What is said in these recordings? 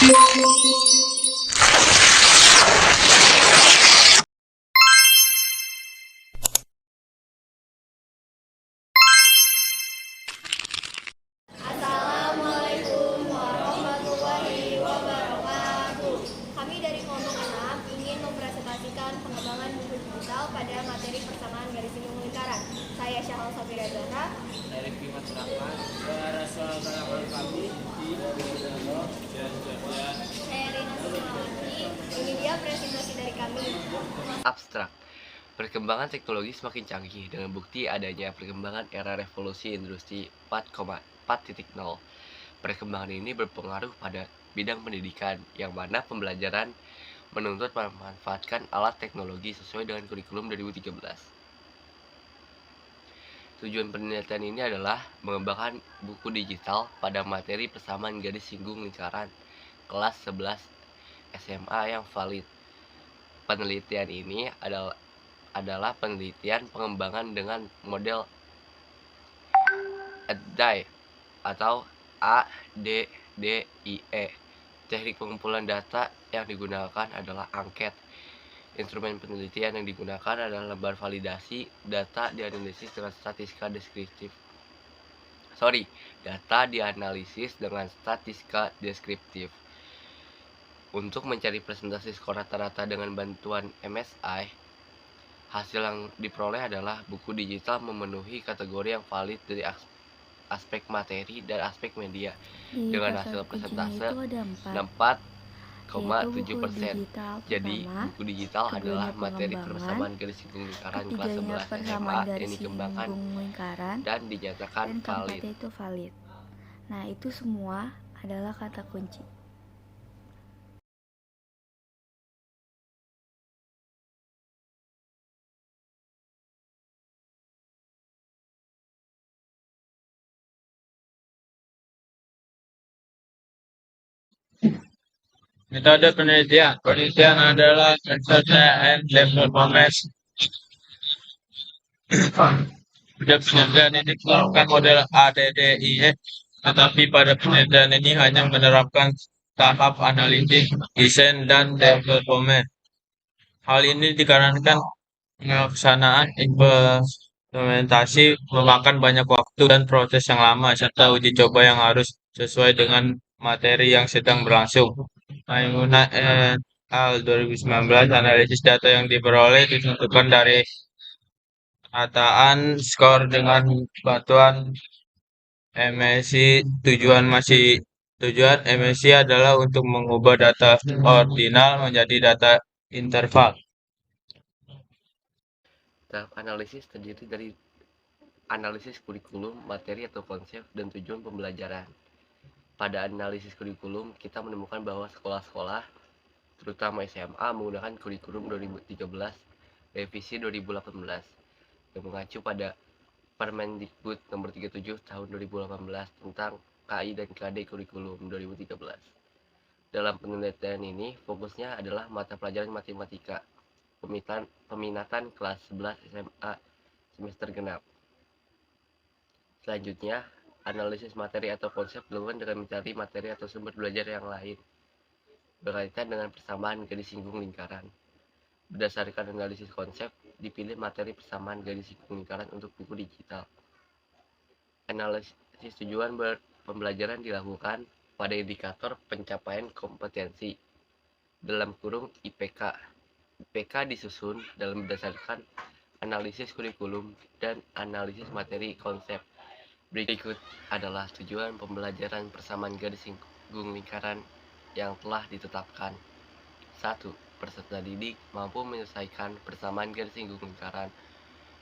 Assalamualaikum warahmatullahi wabarakatuh. Kami dari kelompok 6 ingin mempresentasikan pengembangan buku digital pada materi persamaan garis lingkung lingkaran. Saya Syahal Sabira Zahra. Saya Rifki Mas Rahman. Saya Rasul Kalamul Kami. Saya Rina Susilawati. Ini dia presentasi dari kami. Abstrak. Perkembangan teknologi semakin canggih dengan bukti adanya perkembangan era revolusi industri 4,4.0. Perkembangan ini berpengaruh pada bidang pendidikan, yang mana pembelajaran menuntut memanfaatkan alat teknologi sesuai dengan kurikulum 2013. Tujuan penelitian ini adalah mengembangkan buku digital pada materi persamaan garis lingkung lingkaran kelas 11 SMA yang valid. Penelitian ini adalah penelitian pengembangan dengan model ADDIE atau ADDIE. Teknik pengumpulan data yang digunakan adalah angket. Instrumen penelitian yang digunakan adalah lembar validasi. Data dianalisis dengan statistika deskriptif. Data dianalisis dengan statistika deskriptif. Untuk mencari presentasi skor rata-rata dengan bantuan MSI, hasil yang diperoleh adalah buku digital memenuhi kategori yang valid dari aspek materi dan aspek media dengan hasil persentase 64,7%. Jadi, buku digital adalah materi persamaan garis lingkung lingkaran kelas 11 SMA yang dikembangkan dan dinyatakan valid. Itu valid. Nah, itu semua adalah kata kunci. Metode penelitian. Penelitian adalah metode and performance. Pada penelitian ini menerapkan model ADDIE, tetapi pada penelitian ini hanya menerapkan tahap analitik, desain, dan development. Hal ini dikarenakan pelaksanaan implementasi memakan banyak waktu dan proses yang lama, serta uji coba yang harus sesuai dengan materi yang sedang berlangsung. Maimuna et al. 2019, analisis data yang diperoleh ditentukan dari penataan skor dengan bantuan MSI. Tujuan MSI adalah untuk mengubah data ordinal menjadi data interval. Tahap analisis terdiri dari analisis kurikulum, materi atau konsep, dan tujuan pembelajaran. Pada analisis kurikulum, kita menemukan bahwa sekolah-sekolah, terutama SMA, menggunakan kurikulum 2013 revisi 2018 yang mengacu pada Permendikbud nomor 37 tahun 2018 tentang KI dan KD kurikulum 2013. Dalam penelitian ini, fokusnya adalah mata pelajaran matematika, peminatan kelas 11 SMA semester genap. Selanjutnya, analisis materi atau konsep dilakukan dengan mencari materi atau sumber belajar yang lain berkaitan dengan persamaan garis lingkung lingkaran. Berdasarkan analisis konsep, dipilih materi persamaan garis lingkung lingkaran untuk buku digital. Analisis tujuan pembelajaran dilakukan pada indikator pencapaian kompetensi dalam kurung IPK. IPK disusun dalam berdasarkan analisis kurikulum dan analisis materi konsep. Berikut adalah tujuan pembelajaran persamaan garis lingkung lingkaran yang telah ditetapkan. 1. Peserta didik mampu menyelesaikan persamaan garis lingkung lingkaran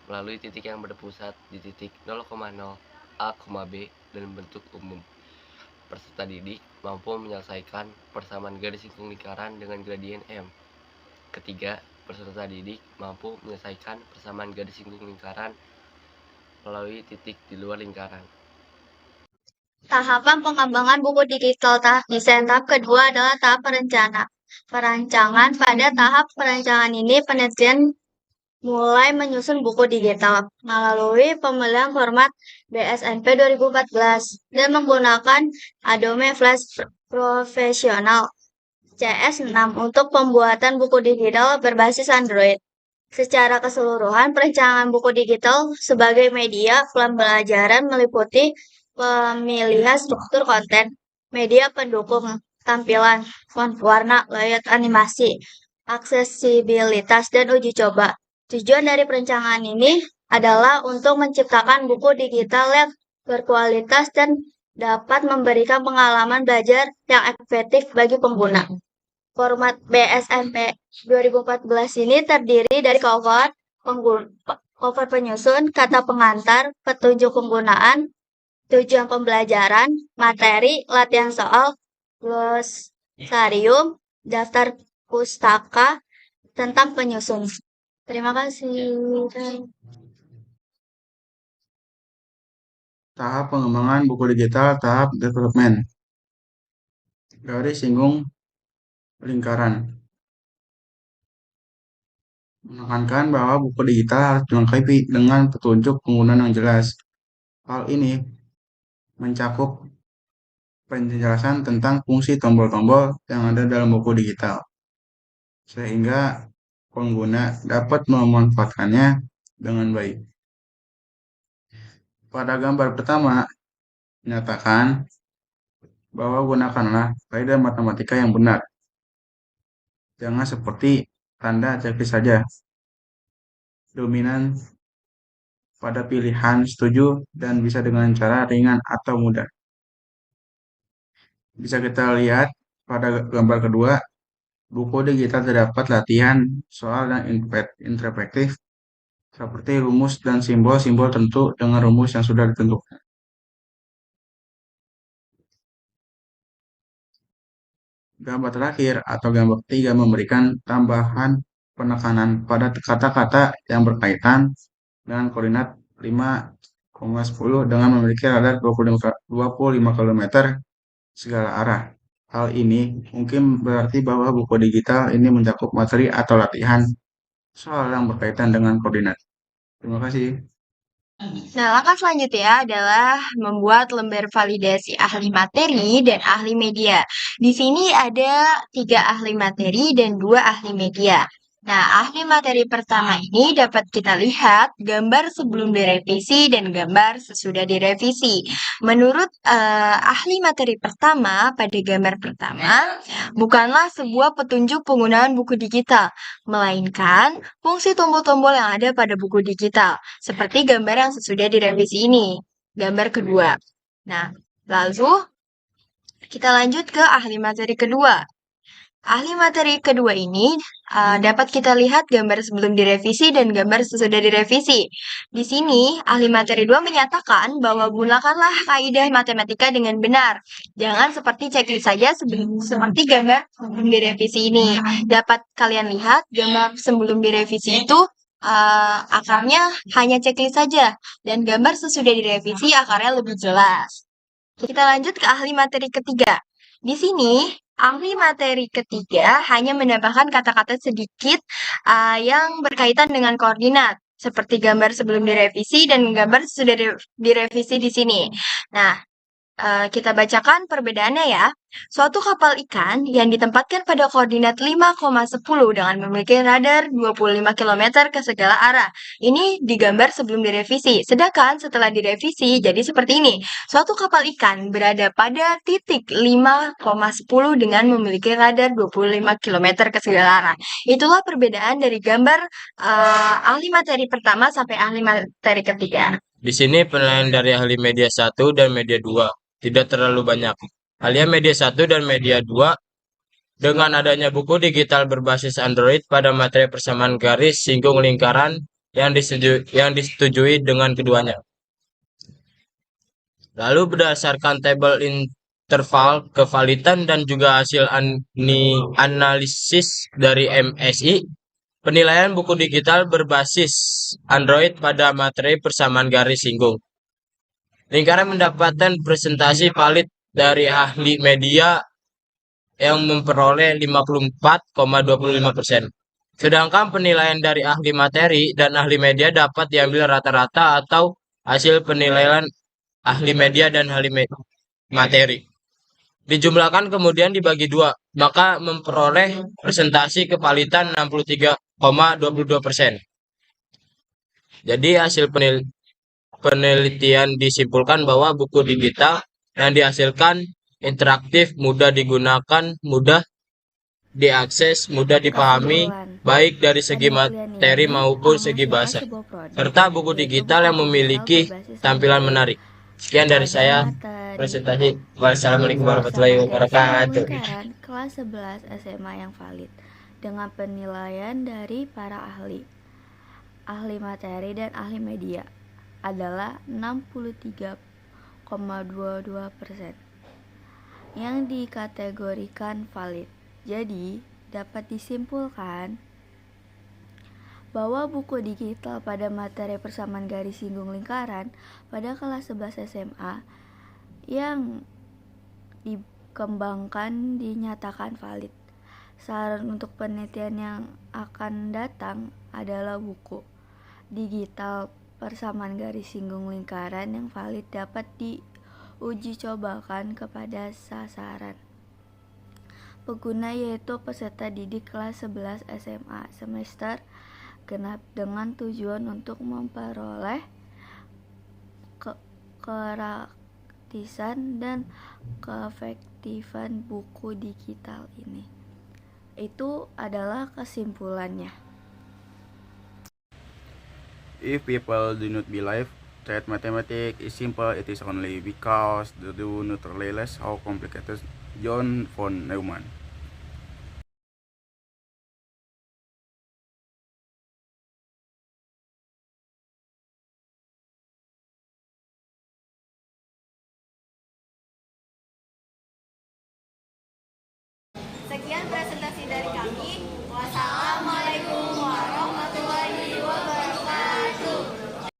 melalui titik yang berpusat di titik 0,0 A, B dan bentuk umum. Peserta didik mampu menyelesaikan persamaan garis lingkung lingkaran dengan gradien M. Ketiga, peserta didik mampu menyelesaikan persamaan garis lingkung lingkaran melalui titik di luar lingkaran. Tahapan pengembangan buku digital tahap desain. Tahap kedua adalah tahap perancangan. Pada tahap perancangan ini, penelitian mulai menyusun buku digital melalui pemilihan format BSNP 2014 dan menggunakan Adobe Flash Professional CS6 untuk pembuatan buku digital berbasis Android. Secara keseluruhan, perencanaan buku digital sebagai media pembelajaran meliputi pemilihan struktur konten, media pendukung, tampilan, font, warna, layout animasi, aksesibilitas, dan uji coba. Tujuan dari perencanaan ini adalah untuk menciptakan buku digital yang berkualitas dan dapat memberikan pengalaman belajar yang efektif bagi pengguna. Format BSNP 2014 ini terdiri dari cover penyusun, kata pengantar, petunjuk penggunaan, tujuan pembelajaran, materi, latihan soal, glosarium, daftar pustaka tentang penyusun. Terima kasih. Tahap pengembangan buku digital, tahap development. Garis singgung lingkaran. Menekankan bahwa buku digital harus dilengkapi dengan petunjuk penggunaan yang jelas. Hal ini mencakup penjelasan tentang fungsi tombol-tombol yang ada dalam buku digital, sehingga pengguna dapat memanfaatkannya dengan baik. Pada gambar pertama, menyatakan bahwa gunakanlah kaidah matematika yang benar. Jangan seperti tanda checklist saja. Dominan pada pilihan setuju dan bisa dengan cara ringan atau mudah. Bisa kita lihat pada gambar kedua, buku digital terdapat latihan soal yang interaktif seperti rumus dan simbol-simbol tertentu dengan rumus yang sudah ditentukan. Gambar terakhir atau gambar ketiga memberikan tambahan penekanan pada kata-kata yang berkaitan dengan koordinat 5,10 dengan memiliki radar 25 km segala arah. Hal ini mungkin berarti bahwa buku digital ini mencakup materi atau latihan soal yang berkaitan dengan koordinat. Terima kasih. Nah, langkah selanjutnya adalah membuat lembar validasi ahli materi dan ahli media. Di sini ada 3 ahli materi dan 2 ahli media. Nah, ahli materi pertama ini dapat kita lihat gambar sebelum direvisi dan gambar sesudah direvisi. Menurut ahli materi pertama, pada gambar pertama, bukanlah sebuah petunjuk penggunaan buku digital, melainkan fungsi tombol-tombol yang ada pada buku digital, seperti gambar yang sesudah direvisi ini, gambar kedua. Nah, lalu kita lanjut ke ahli materi kedua. Ahli materi kedua ini dapat kita lihat gambar sebelum direvisi dan gambar sesudah direvisi. Di sini, ahli materi 2 menyatakan bahwa gunakanlah kaidah matematika dengan benar. Jangan seperti checklist saja seperti gambar sebelum direvisi ini. Dapat kalian lihat gambar sebelum direvisi itu akarnya hanya checklist saja. Dan gambar sesudah direvisi akarnya lebih jelas. Kita lanjut ke ahli materi ketiga. Di sini, ahli materi ketiga hanya menambahkan kata-kata sedikit yang berkaitan dengan koordinat, seperti gambar sebelum direvisi dan gambar sudah direvisi di sini. Nah, kita bacakan perbedaannya ya. Suatu kapal ikan yang ditempatkan pada koordinat 5,10 dengan memiliki radar 25 km ke segala arah. Ini digambar sebelum direvisi. Sedangkan setelah direvisi jadi seperti ini. Suatu kapal ikan berada pada titik 5,10 dengan memiliki radar 25 km ke segala arah. Itulah perbedaan dari gambar ahli materi pertama sampai ahli materi ketiga. Di sini penilaian dari ahli media 1 dan media 2 tidak terlalu banyak. Ahli media 1 dan media 2 dengan adanya buku digital berbasis Android pada materi persamaan garis singgung lingkaran yang disetujui dengan keduanya. Lalu berdasarkan tabel interval kevalitan dan juga hasil analisis dari MSI, penilaian buku digital berbasis Android pada materi persamaan garis singgung lingkaran mendapatkan presentasi valid dari ahli media yang memperoleh 54,25%. Sedangkan penilaian dari ahli materi dan ahli media dapat diambil rata-rata atau hasil penilaian ahli media dan materi. Dijumlahkan kemudian dibagi dua, maka memperoleh presentasi kevalitan 63,22%. Jadi hasil penelitian disimpulkan bahwa buku digital yang dihasilkan interaktif, mudah digunakan, mudah diakses, mudah dipahami, Kesimpulan, baik dari segi penelitian materi ini maupun segi menghasilkan bahasa, sebuah produk, serta buku yaitu digital yang buku memiliki digital berbasis tampilan materi menarik. Sekian dari pada saya materi presentasi. Wassalamualaikum warahmatullahi persamaan garis wabarakatuh. lingkaran kelas 11 SMA yang valid dengan penilaian dari para ahli materi dan ahli media adalah 63,22% yang dikategorikan valid. Jadi, dapat disimpulkan bahwa buku digital pada materi persamaan garis singgung lingkaran pada kelas 11 SMA yang dikembangkan dinyatakan valid. Saran untuk penelitian yang akan datang adalah buku digital persamaan garis singgung lingkaran yang valid dapat diuji cobakan kepada sasaran pengguna, yaitu peserta didik kelas 11 SMA semester genap, dengan tujuan untuk memperoleh keraktisan dan keefektifan buku digital ini. Itu adalah kesimpulannya. If people do not believe that mathematics is simple, it is only because they do not realize how complicated. John von Neumann.